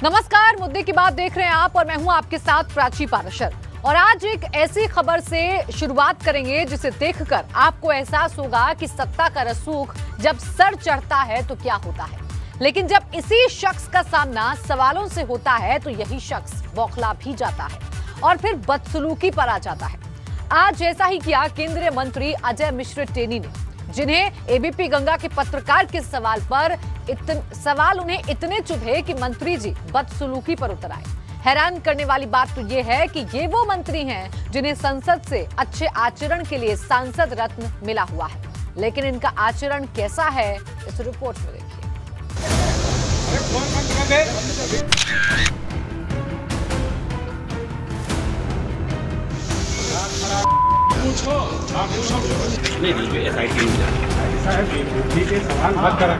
नमस्कार, मुद्दे की बात देख रहे हैं आप और मैं हूं आपके साथ प्राची पाराशर। और आज एक ऐसी खबर से शुरुआत करेंगे जिसे देखकर आपको एहसास होगा कि सत्ता का रसूख जब सर चढ़ता है तो क्या होता है, लेकिन जब इसी शख्स का सामना सवालों से होता है तो यही शख्स बौखला भी जाता है और फिर बदसलूकी पर आ जाता है। आज ऐसा ही किया केंद्रीय मंत्री अजय मिश्र टेनी ने, जिन्हें एबीपी गंगा के पत्रकार के सवाल उन्हें इतने चुभे कि मंत्री जी बदसलूकी पर उतर आए। हैरान करने वाली बात तो यह है कि ये वो मंत्री हैं जिन्हें संसद से अच्छे आचरण के लिए सांसद रत्न मिला हुआ है, लेकिन इनका आचरण कैसा है इस रिपोर्ट में देखिए। नहीं SIT सवाल मत करा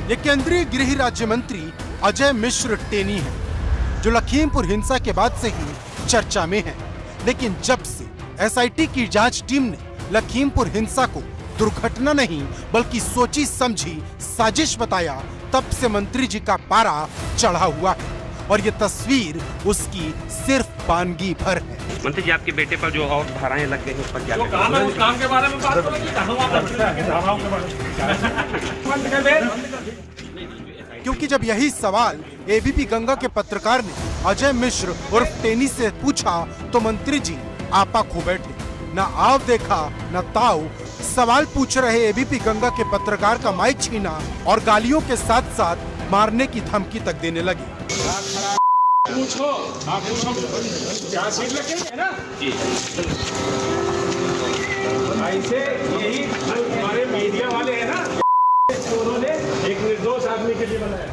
ये केंद्रीय गृह राज्य मंत्री अजय मिश्र टेनी है, जो लखीमपुर हिंसा के बाद से ही चर्चा में है। लेकिन जब से SIT की जांच टीम ने लखीमपुर हिंसा को दुर्घटना नहीं बल्कि सोची समझी साजिश बताया, तब से मंत्री जी का पारा चढ़ा हुआ है और ये तस्वीर उसकी सिर्फ वानगी भर है। मंत्री जी, आपके बेटे पर जो और धाराएं लग गई उस पर क्या काम है, उस काम के बारे में बात करो कि क्योंकि जब यही सवाल एबीपी गंगा के पत्रकार ने अजय मिश्र उर्फ टेनी से पूछा तो मंत्री जी आपा खो बैठे। न आव देखा न ताव, सवाल पूछ रहे एबीपी गंगा के पत्रकार का माइक छीना और गालियों के साथ साथ मारने की धमकी तक देने लगे। पूछो, आप पूछो, क्या सीट लगे है ना? ऐसे यही हमारे मीडिया वाले हैं ना, उन्होंने एक निर्दोष आदमी के लिए बनाया।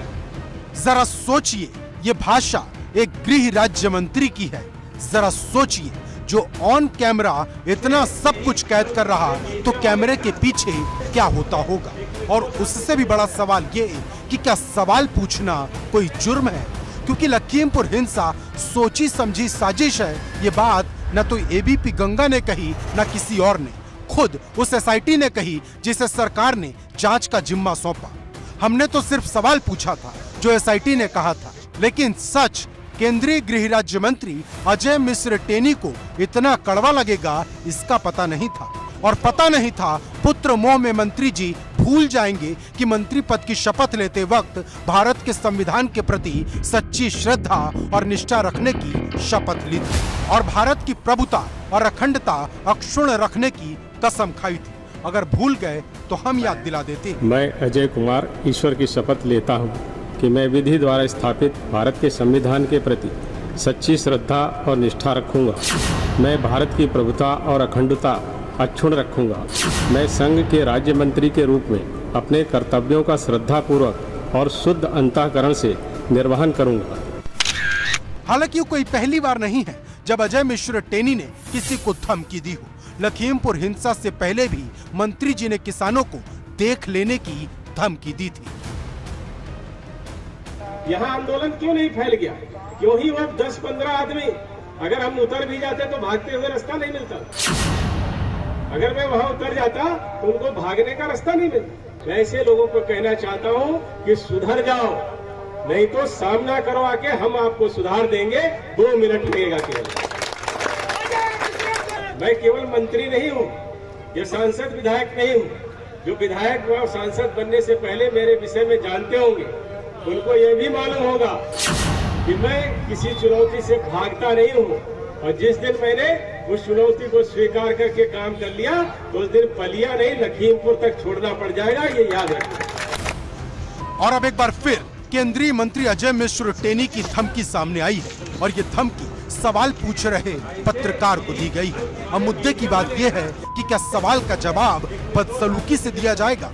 जरा सोचिए, ये भाषा एक गृह राज्य मंत्री की है। जरा सोचिए, जो ऑन कैमरा इतना सब कुछ कैद कर रहा तो कैमरे के पीछे क्या होता होगा। और उससे भी बड़ा सवाल ये कि क्या सवाल पूछना कोई जुर्म है? क्योंकि लखीमपुर हिंसा सोची समझी साजिश है, ये बात न तो एबीपी गंगा ने कही न किसी और ने, खुद उस SIT ने कही जिसे सरकार ने जांच का जिम्मा सौंपा। हमने तो सिर्फ सवाल पूछा था जो SIT ने कहा था, लेकिन सच केंद्रीय गृह राज्य मंत्री अजय मिश्र टेनी को इतना कड़वा लगेगा इसका पता नहीं था। और पता नहीं था पुत्र मोह में मंत्री जी भूल जाएंगे कि मंत्री पद की शपथ लेते वक्त भारत के संविधान के प्रति सच्ची श्रद्धा और निष्ठा रखने की शपथ ली थी और भारत की प्रभुता और अखंडता अक्षुण्ण रखने की कसम खाई थी। अगर भूल गए तो हम याद दिला देते। मैं अजय कुमार ईश्वर की शपथ लेता हूँ कि मैं विधि द्वारा स्थापित भारत के संविधान के प्रति सच्ची श्रद्धा और निष्ठा रखूंगा। मैं भारत की प्रभुता और अखंडता अक्षुण्ण रखूंगा। मैं संघ के राज्य मंत्री के रूप में अपने कर्तव्यों का श्रद्धापूर्वक और शुद्ध अंतःकरण से निर्वहन करूंगा। हालांकि कोई पहली बार नहीं है जब अजय मिश्र टेनी ने किसी को धमकी दी हो। लखीमपुर हिंसा से पहले भी मंत्री जी ने किसानों को देख लेने की धमकी दी थी। यहाँ आंदोलन क्यों नहीं फैल गया? क्यों ही वो 10-15 आदमी, अगर हम उतर भी जाते तो भागते हुए रास्ता नहीं मिलता। अगर मैं वहां उतर जाता तो उनको भागने का रास्ता नहीं मिलता। मैं ऐसे लोगों को कहना चाहता हूँ कि सुधर जाओ, नहीं तो सामना करवा के हम आपको सुधार देंगे। 2 मिनट लगेगा केवल। मैं केवल मंत्री नहीं हूँ, ये सांसद विधायक नहीं हूँ। जो विधायक व सांसद बनने से पहले मेरे विषय में जानते होंगे, उनको ये भी मालूम होगा कि मैं किसी चुनौती से भागता नहीं हूँ। और जिस दिन मैंने उस चुनौती को स्वीकार करके काम कर लिया तो उस दिन पलिया नहीं लखीमपुर तक छोड़ना पड़ जाएगा, ये याद रखना। और अब एक बार फिर केंद्रीय मंत्री अजय मिश्र टेनी की धमकी सामने आई है और ये धमकी सवाल पूछ रहे पत्रकार को दी गई है। अब मुद्दे की बात यह है कि क्या सवाल का जवाब बदसलूकी से दिया जाएगा।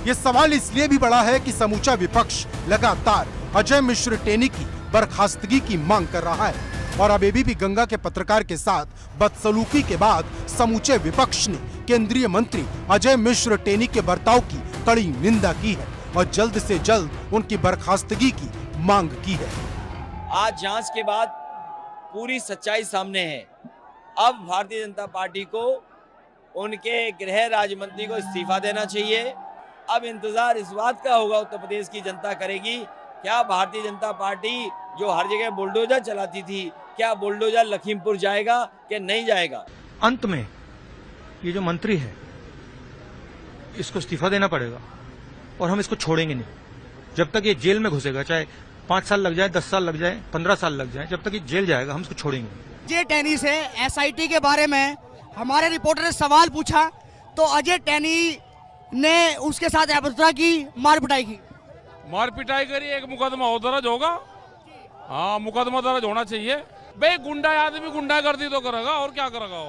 ये सवाल इसलिए भी बड़ा है कि समूचा विपक्ष लगातार अजय मिश्र टेनी की बर्खास्तगी की मांग कर रहा है और अब एबीपी गंगा के पत्रकार के साथ बदसलूकी के बाद समूचे विपक्ष ने केंद्रीय मंत्री अजय मिश्र टेनी के बर्ताव की कड़ी निंदा की है और जल्द से जल्द उनकी बर्खास्तगी की मांग की है। आज जांच के बाद पूरी सच्चाई सामने है। अब भारतीय जनता पार्टी को उनके गृह राज्य मंत्री को इस्तीफा देना चाहिए। अब इंतजार इस बात का होगा, उत्तर प्रदेश की जनता करेगी, क्या भारतीय जनता पार्टी जो हर जगह बुलडोजर चलाती थी, क्या बुलडोजर लखीमपुर जाएगा कि नहीं जाएगा। अंत में ये जो मंत्री है इसको इस्तीफा देना पड़ेगा और हम इसको छोड़ेंगे नहीं जब तक ये जेल में घुसेगा, चाहे 5 साल लग जाए, 10 साल लग जाए, 15 साल लग जाए, जब तक ये जेल जाएगा हम इसको छोड़ेंगे। अजय टैनी से एसआईटी के बारे में हमारे रिपोर्टर ने सवाल पूछा तो अजय टैनी ने उसके साथ अभद्रता की, मार पिटाई की। मार पिटाई करी, एक मुकदमा हो दर्ज होगा। हाँ, मुकदमा दर्ज होना चाहिए। भाई गुंडा आदमी गुंडागर्दी तो करेगा और क्या करेगा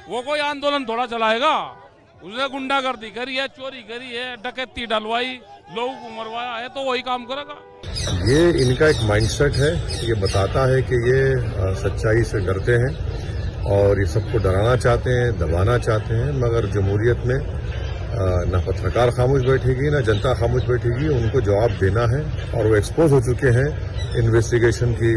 वो कोई आंदोलन थोड़ा चलाएगा। उसने गुंडागर्दी करी है, चोरी करी है, डकैती डलवाई, लोगों को मरवाया है, तो वही काम करेगा। ये इनका एक माइंडसेट है। ये बताता है कि ये सच्चाई से डरते हैं और ये सबको डराना चाहते हैं, दबाना चाहते हैं। मगर जमहूरियत में ना पत्रकार खामोश बैठेगी, ना जनता खामोश बैठेगी। उनको जवाब देना है और वो एक्सपोज हो चुके हैं इन्वेस्टिगेशन की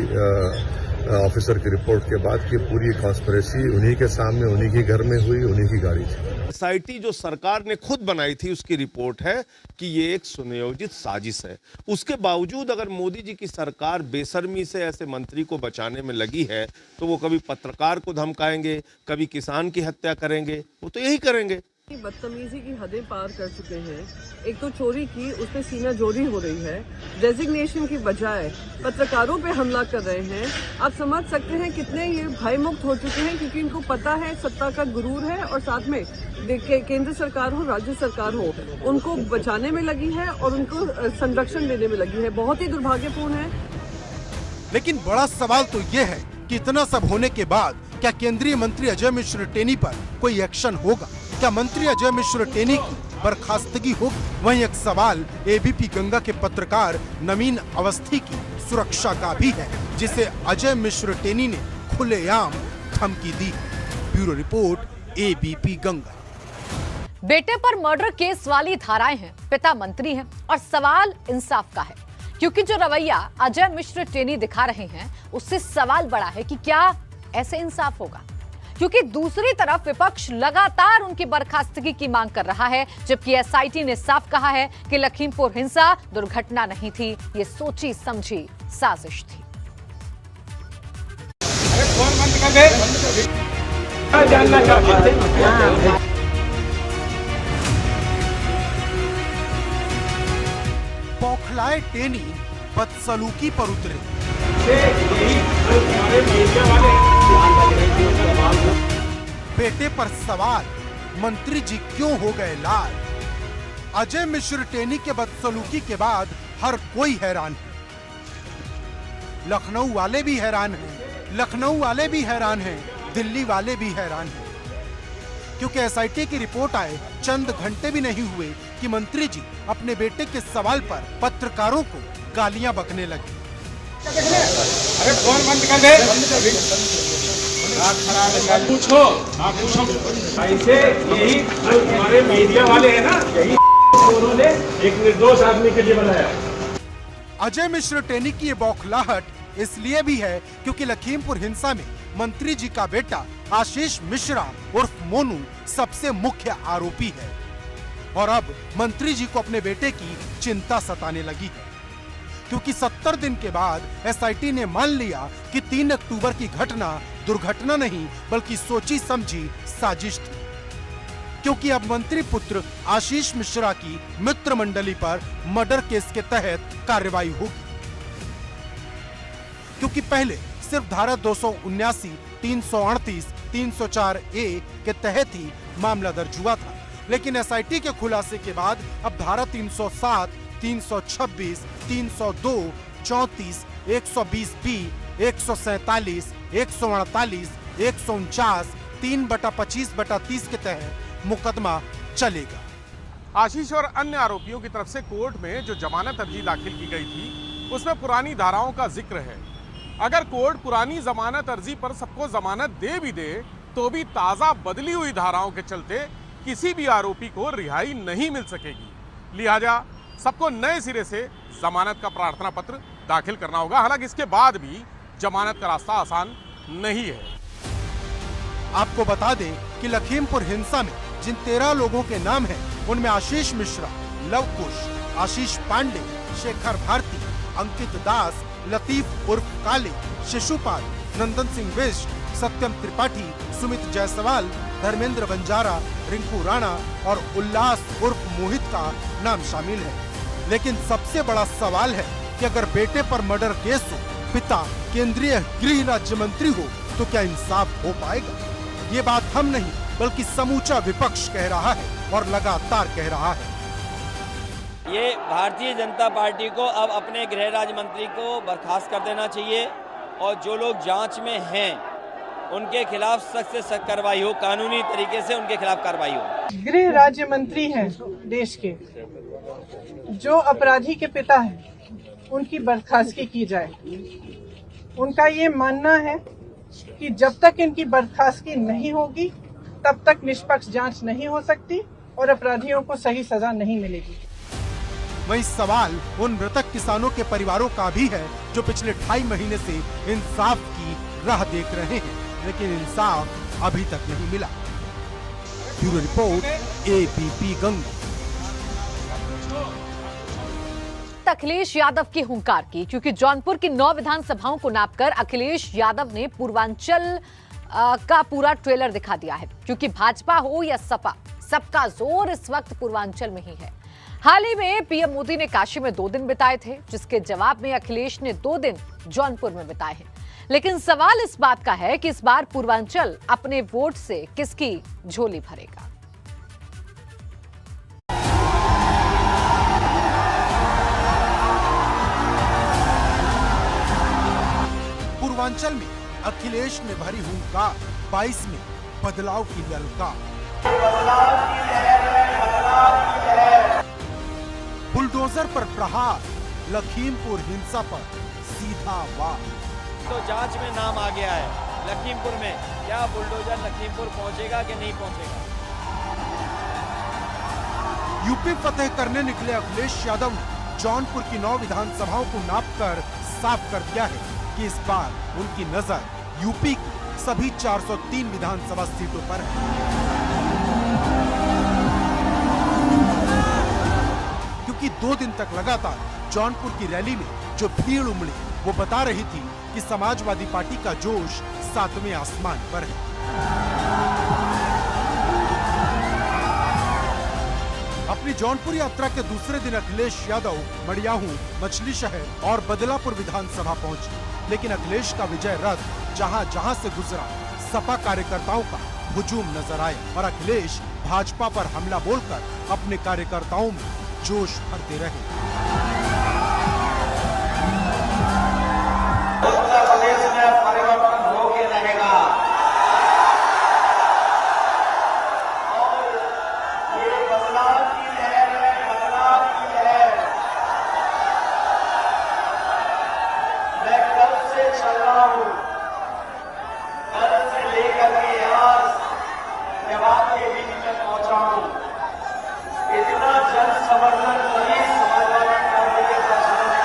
ऑफिसर की रिपोर्ट के बाद कि पूरी कॉन्स्पिरेसी उन्हीं के सामने, उन्हीं के घर में हुई, उन्हीं की गाड़ी थी। एसआईटी जो सरकार ने खुद बनाई थी उसकी रिपोर्ट है कि ये एक सुनियोजित साजिश है। उसके बावजूद अगर मोदी जी की सरकार बेशर्मी से ऐसे मंत्री को बचाने में लगी है तो वो कभी पत्रकार को धमकाएंगे, कभी किसान की हत्या करेंगे, वो तो यही करेंगे। बदतमीजी की हदें पार कर चुके हैं। एक तो चोरी की, उस पर सीना जोरी हो रही है, डेजिग्नेशन की बजाय पत्रकारों पे हमला कर रहे हैं। आप समझ सकते हैं कितने ये भयमुक्त हो चुके हैं, क्योंकि इनको पता है सत्ता का गुरूर है और साथ में केंद्र सरकार हो, राज्य सरकार हो, उनको बचाने में लगी है और उनको संरक्षण देने में लगी है। बहुत ही दुर्भाग्यपूर्ण है। लेकिन बड़ा सवाल तो ये है कि इतना सब होने के बाद क्या केंद्रीय मंत्री अजय मिश्र टेनी पर कोई एक्शन होगा? क्या मंत्री अजय मिश्र टेनी की बर्खास्तगी होगी? वहीं एक सवाल एबीपी गंगा के पत्रकार नवीन अवस्थी की सुरक्षा का भी है, जिसे अजय मिश्र टेनी ने खुलेआम धमकी दी। Bureau report, ABP Ganga. बेटे पर मर्डर केस वाली धाराएं हैं, पिता मंत्री हैं और सवाल इंसाफ का है, क्योंकि जो रवैया अजय मिश्र टेनी दिखा रहे हैं उससे सवाल बड़ा है कि क्या ऐसे इंसाफ होगा, क्योंकि दूसरी तरफ विपक्ष लगातार उनकी बर्खास्तगी की मांग कर रहा है, जबकि एसआईटी ने साफ कहा है कि लखीमपुर हिंसा दुर्घटना नहीं थी, ये सोची समझी साजिश थी। जानना चाहते हैं बौखलाए टेनी बदसलूकी पर उतरे। बेटे पर सवाल, मंत्री जी क्यों हो गए लाल? अजय मिश्र टेनी के बदसलूकी के बाद हर कोई हैरान है। लखनऊ वाले भी हैरान हैं, लखनऊ वाले भी हैरान हैं, दिल्ली वाले भी हैरान हैं, क्योंकि एसआईटी की रिपोर्ट आए चंद घंटे भी नहीं हुए कि मंत्री जी अपने बेटे के सवाल पर पत्रकारों को गालियां बकने लगे। अरे फोन बंद कर दे। पूछो, आप पूछो। ऐसे यही हमारे मीडिया वाले हैं ना, यही उन्होंने एक निर्दोष आदमी के लिए बनाया। अजय मिश्र टेनी की ये बौखलाहट इसलिए भी है क्योंकि लखीमपुर हिंसा में मंत्री जी का बेटा आशीष मिश्रा उर्फ मोनू सबसे मुख्य आरोपी है और अब मंत्री जी को अपने बेटे की चिंता सताने लगी है, क्योंकि 70 दिन के बाद एसआईटी ने मान लिया कि 3 अक्टूबर की घटना दुर्घटना नहीं बल्कि सोची समझी साजिश थी, क्योंकि अब मंत्री पुत्र आशीष मिश्रा की मित्र मंडली पर मर्डर केस के तहत कार्रवाई होगी, क्योंकि पहले सिर्फ धारा 279, 338, 304 ए के तहत ही मामला दर्ज हुआ था, लेकिन एसआईटी के खुलासे के बाद अब धारा 307, 326, 302, 34, 120 बी, 147, 148, 149, 3/25/30 के तहत मुकदमा चलेगा। आशीष और अन्य आरोपियों की तरफ से कोर्ट में जो जमानत अर्जी दाखिल की गई थी उसमें पुरानी धाराओं का जिक्र है। अगर कोर्ट पुरानी जमानत अर्जी पर सबको जमानत दे भी दे तो भी ताजा बदली हुई धाराओं के चलते किसी भी आरोपी को रिहाई नहीं मिल सकेगी। लिहाजा सबको नए सिरे से जमानत का प्रार्थना पत्र दाखिल करना होगा। हालांकि इसके बाद भी जमानत का रास्ता आसान नहीं है। आपको बता दें कि लखीमपुर हिंसा में जिन 13 लोगों के नाम हैं, उनमें आशीष मिश्रा, लव कुश, आशीष पांडे, शेखर भारती, अंकित दास, लतीफ उर्फ काले, शिशुपाल, नंदन सिंह बिष्ट, सत्यम त्रिपाठी, सुमित जायसवाल, धर्मेंद्र बंजारा, रिंकू राणा और उल्लास उर्फ मोहित का नाम शामिल है। लेकिन सबसे बड़ा सवाल है कि अगर बेटे पर मर्डर केस हो, पिता केंद्रीय गृह राज्य मंत्री हो, तो क्या इंसाफ हो पाएगा? ये बात हम नहीं बल्कि समूचा विपक्ष कह रहा है और लगातार कह रहा है। ये भारतीय जनता पार्टी को अब अपने गृह राज्य मंत्री को बर्खास्त कर देना चाहिए और जो लोग जांच में हैं उनके खिलाफ सख्त से सख्त कार्रवाई हो, कानूनी तरीके से उनके खिलाफ कार्रवाई हो। गृह राज्य मंत्री हैं देश के, जो अपराधी के पिता हैं, उनकी बर्खास्तगी की जाए। उनका ये मानना है कि जब तक इनकी बर्खास्तगी नहीं होगी तब तक निष्पक्ष जांच नहीं हो सकती और अपराधियों को सही सजा नहीं मिलेगी। वही सवाल उन मृतक किसानों के परिवारों का भी है जो पिछले 2.5 महीने से इंसाफ की राह देख रहे हैं, लेकिन इंसाफ अभी तक नहीं मिला। Bureau report, ABP Ganga. Akhilesh Yadav की हुंकार की, क्योंकि जौनपुर की 9 विधानसभाओं को नापकर अखिलेश यादव ने पूर्वांचल का पूरा ट्रेलर दिखा दिया है। क्योंकि भाजपा हो या सपा, सबका जोर इस वक्त पूर्वांचल में ही है। हाल ही में पीएम मोदी ने काशी में 2 दिन बिताए थे, जिसके जवाब में अखिलेश ने 2 दिन जौनपुर में बिताए हैं। लेकिन सवाल इस बात का है कि इस बार पूर्वांचल अपने वोट से किसकी झोली भरेगा। पूर्वांचल में अखिलेश ने भरी हुंकार, 22 में बदलाव की ललकार। बुलडोजर पर प्रहार, लखीमपुर हिंसा पर सीधा वार। तो जांच में नाम आ गया है लखीमपुर में, क्या बुलडोजर लखीमपुर पहुंचेगा कि नहीं पहुंचेगा? यूपी फतेह करने निकले अखिलेश यादव ने जौनपुर की 9 विधानसभाओं को नापकर साफ कर दिया है कि इस बार उनकी नजर यूपी की सभी 403 विधानसभा सीटों पर है। क्योंकि 2 दिन तक लगातार जौनपुर की रैली में जो भीड़ उमड़ी, वो बता रही थी कि समाजवादी पार्टी का जोश 7वें आसमान पर है। अपनी जौनपुर यात्रा के दूसरे दिन अखिलेश यादव मड़ियाहू, मछली शहर और बदलापुर विधानसभा पहुंचे। लेकिन अखिलेश का विजय रथ जहां जहां से गुजरा, सपा कार्यकर्ताओं का हुजूम नजर आया और अखिलेश भाजपा पर हमला बोलकर अपने कार्यकर्ताओं में जोश भरते रहे। उत्तर प्रदेश में परिवर्तन होके रहेगा और ये बदलाव की लहर है, बदलाव की लहर। मैं कल से चल रहा हूँ, कल से लेकर के आज जब आपके बीच में पहुंचा हूँ, इतना जन समर्थन कभी समाजवादी पार्टी के दर्शनों में।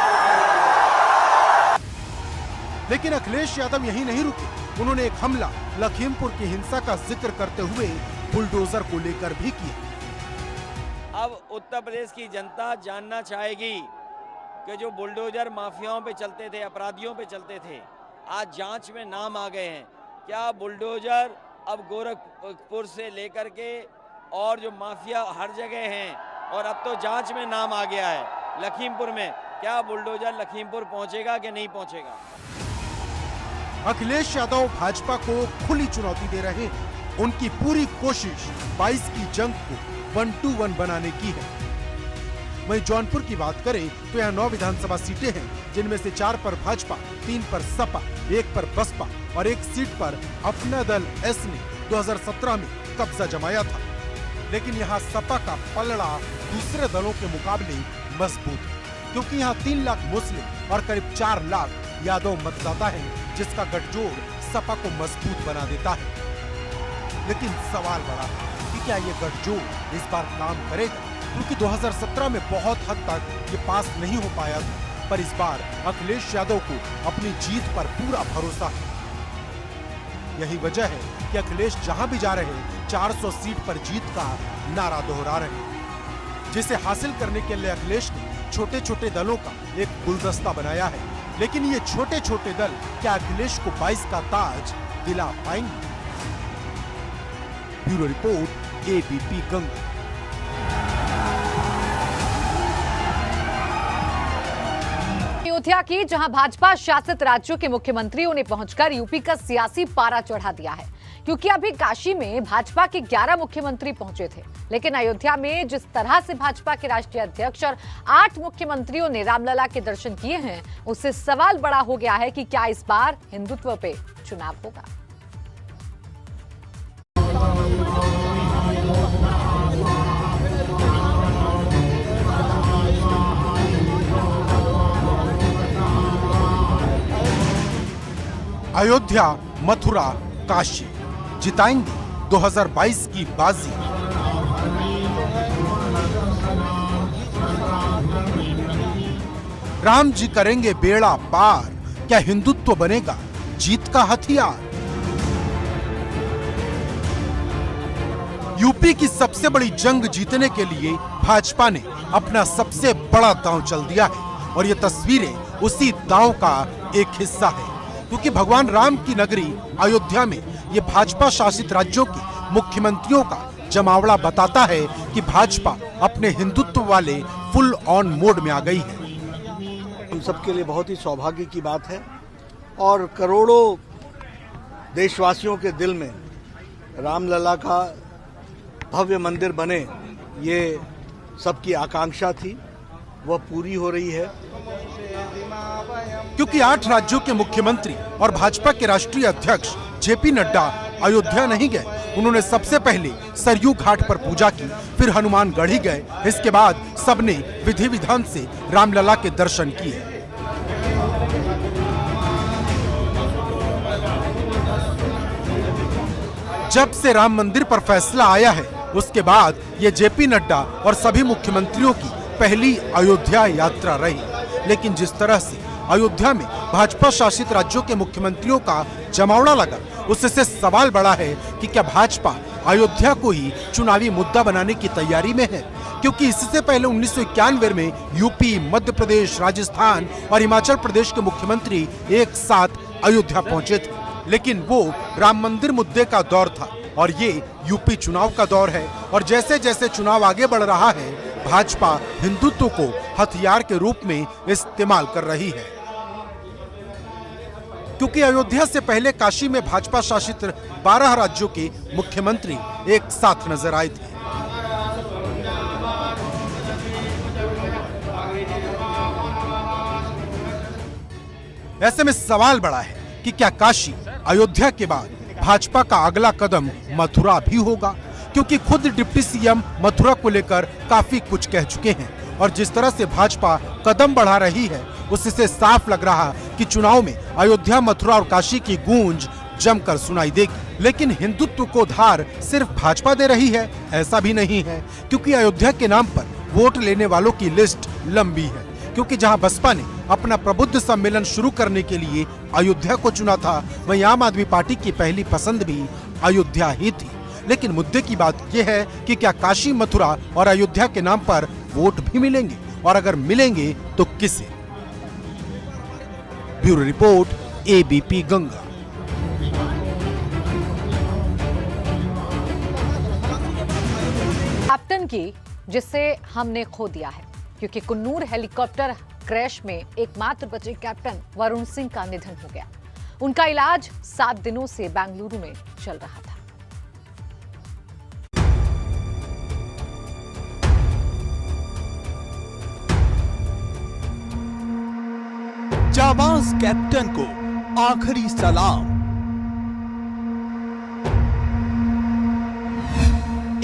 लेकिन अखिलेश यादव यहीं नहीं रुके। उन्होंने एक हमला लखीमपुर की हिंसा का जिक्र करते हुए बुलडोजर को लेकर भी किया। अब उत्तर प्रदेश की जनता जानना चाहेगी कि जो बुलडोजर माफियाओं पे चलते थे, अपराधियों पे चलते थे, आज जांच में नाम आ गए हैं। क्या बुलडोजर अब गोरखपुर से लेकर के और जो माफिया हर जगह हैं, और अब तो जांच में नाम आ गया है लखीमपुर में, क्या बुलडोजर लखीमपुर पहुंचेगा कि नहीं पहुंचेगा? अखिलेश यादव भाजपा को खुली चुनौती दे रहे हैं। उनकी पूरी कोशिश 22 की जंग को 1-2-1 बनाने की है। वहीं जौनपुर की बात करें तो यहाँ 9 विधानसभा सीटें हैं, जिनमें से 4 पर भाजपा, 3 पर सपा, 1 पर बसपा और 1 सीट पर अपना दल एस ने 2017 में कब्जा जमाया था। लेकिन यहाँ सपा का पलड़ा दूसरे दलों के मुकाबले मजबूत है, क्योंकि यहाँ 3 लाख मुस्लिम और करीब 4 लाख यादव मतदाता है, जिसका गठजोड़ सपा को मजबूत बना देता है। लेकिन सवाल बड़ा है कि क्या ये गठजोड़ इस बार काम करेगा, क्योंकि 2017 में बहुत हद तक ये पास नहीं हो पाया था। पर इस बार अखिलेश यादव को अपनी जीत पर पूरा भरोसा है। यही वजह है कि अखिलेश जहां भी जा रहे 400 सीट पर जीत का नारा दोहरा रहे हैं, जिसे हासिल करने के लिए अखिलेश ने छोटे छोटे दलों का एक गुलदस्ता बनाया है। लेकिन ये छोटे छोटे दल क्या अखिलेश को 22 का ताज दिला पाएंगे? Bureau report, ABP Ganga. Ayodhya की जहां भाजपा शासित राज्यों के मुख्यमंत्रियों ने पहुंचकर यूपी का सियासी पारा चढ़ा दिया है, क्योंकि अभी काशी में भाजपा के 11 मुख्यमंत्री पहुंचे थे, लेकिन अयोध्या में जिस तरह से भाजपा के राष्ट्रीय अध्यक्ष और 8 मुख्यमंत्रियों ने रामलला के दर्शन किए हैं, उससे सवाल बड़ा हो गया है कि क्या इस बार हिंदुत्व पे चुनाव होगा। अयोध्या, मथुरा, काशी जिताएंगे 2022 की बाजी। राम जी करेंगे बेड़ा पार, क्या हिंदुत्व बनेगा जीत का हथियार? यूपी की सबसे बड़ी जंग जीतने के लिए भाजपा ने अपना सबसे बड़ा दांव चल दिया है और ये तस्वीरें उसी दांव का एक हिस्सा है, क्योंकि भगवान राम की नगरी अयोध्या में ये भाजपा शासित राज्यों के मुख्यमंत्रियों का जमावड़ा बताता है कि भाजपा अपने हिंदुत्व वाले फुल ऑन मोड में आ गई है। हम सबके लिए बहुत ही सौभाग्य की बात है और करोड़ों देशवासियों के दिल में रामलला का भव्य मंदिर बने, ये सबकी आकांक्षा थी, वह पूरी हो रही है। क्योंकि 8 राज्यों के मुख्यमंत्री और भाजपा के राष्ट्रीय अध्यक्ष जेपी नड्डा अयोध्या नहीं गए। उन्होंने सबसे पहले सरयू घाट पर पूजा की, फिर हनुमानगढ़ी गए। इसके बाद सबने विधि विधान से रामलला के दर्शन किए। जब से राम मंदिर पर फैसला आया है, उसके बाद ये जेपी नड्डा और सभी मुख्यमंत्रियों की पहली अयोध्या यात्रा रही। लेकिन जिस तरह से अयोध्या में भाजपा शासित राज्यों के मुख्यमंत्रियों का जमावड़ा लगा, उससे सवाल बड़ा है कि क्या भाजपा अयोध्या को ही चुनावी मुद्दा बनाने की तैयारी में है? क्योंकि इससे पहले 1991 में यूपी, मध्य प्रदेश, राजस्थान और हिमाचल प्रदेश के मुख्यमंत्री एक साथ अयोध्या पहुंचे थे, लेकिन वो राम मंदिर मुद्दे का दौर था और ये यूपी चुनाव का दौर है। और जैसे जैसे चुनाव आगे बढ़ रहा है, भाजपा हिंदुत्व को हथियार के रूप में इस्तेमाल कर रही है। क्योंकि अयोध्या से पहले काशी में भाजपा शासित 12 राज्यों के मुख्यमंत्री एक साथ नजर आए थे। ऐसे में सवाल बड़ा है कि क्या काशी, अयोध्या के बाद भाजपा का अगला कदम मथुरा भी होगा? क्योंकि खुद डिप्टी सीएम मथुरा को लेकर काफी कुछ कह चुके हैं और जिस तरह से भाजपा कदम बढ़ा रही है, उससे साफ लग रहा कि चुनाव में अयोध्या, मथुरा और काशी की गूंज जमकर सुनाई देगी। लेकिन हिंदुत्व को धार सिर्फ भाजपा दे रही है, ऐसा भी नहीं है, क्योंकि अयोध्या के नाम पर वोट लेने वालों की लिस्ट लंबी है। क्योंकि जहां बसपा ने अपना प्रबुद्ध सम्मेलन शुरू करने के लिए अयोध्या को चुना था, वहीं आम आदमी पार्टी की पहली पसंद भी अयोध्या ही थी। लेकिन मुद्दे की बात यह है कि क्या काशी, मथुरा और अयोध्या के नाम पर वोट भी मिलेंगे, और अगर मिलेंगे तो किसे? Bureau report, ABP Ganga. Captain की जिसे हमने खो दिया है, क्योंकि कुन्नूर हेलीकॉप्टर क्रैश में एकमात्र बचे कैप्टन वरुण सिंह का निधन हो गया। उनका इलाज 7 दिनों से बेंगलुरु में चल रहा था। जाबाज कैप्टन को आखिरी सलाम।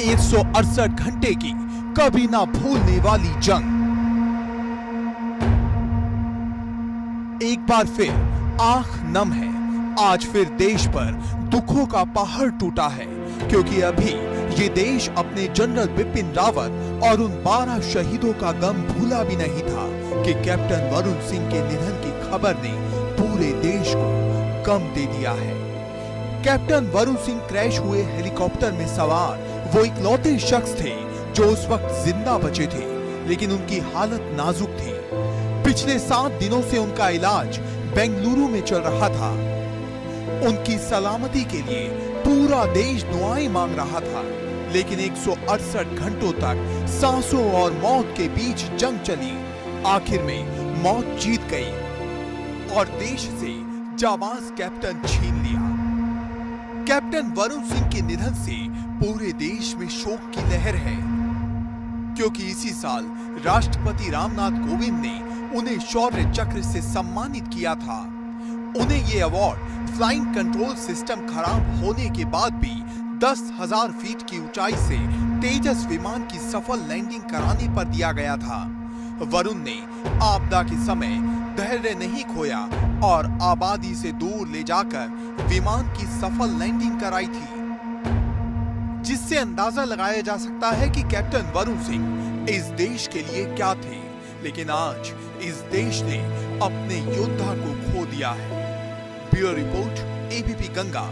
168 घंटे की कभी ना भूलने वाली जंग। एक बार फिर आंख नम है। आज फिर देश पर दुखों का पहाड़ टूटा है, क्योंकि अभी ये देश अपने जनरल बिपिन रावत और उन 12 शहीदों का गम भूला भी नहीं था, कि कैप्टन वरुण सिंह के निधन की खबर ने पूरे देश को गम दे दिया है। कैप्टन वरुण सिंह क्रैश हुए हेलीकॉप्टर में सवार वो इकलौते शख्स थे जो उस वक्त जिंदा बचे थे, लेकिन उनकी हालत नाजुक थी। पिछले 7 दिनों से उनका इलाज बेंगलुरु में चल रहा था। उनकी सलामती के लिए पूरा देश दुआएं मांग रहा था, लेकिन 168 घंटों तक सांसों और मौत के बीच जंग चली। आखिर में मौत जीत गई और देश से जाबाज कैप्टन छीन लिया। कैप्टन वरुण सिंह के निधन से पूरे देश में शोक की लहर है, क्योंकि इसी साल राष्ट्रपति रामनाथ कोविंद ने उन्हें शौर्य चक्र से सम्मानित किया था। उन्हें ये अवार्ड फ्लाइंग कंट्रोल सिस्टम खराब होने के बाद भी 10,000 फीट की ऊंचाई से तेजस विमान की सफल लैंडिंग कराने पर दिया गया था। वरुण ने आपदा के समय धैर्य नहीं खोया और आबादी से दूर ले जाकर विमान की सफल लैंडिंग कराई थी, जिससे अंदाजा लगाया जा सकता है कि कैप्टन वरुण सिंह इस देश के लिए क्या थे। लेकिन आज इस देश ने अपने योद्धा को खो दिया है। Bureau report, ABP Ganga.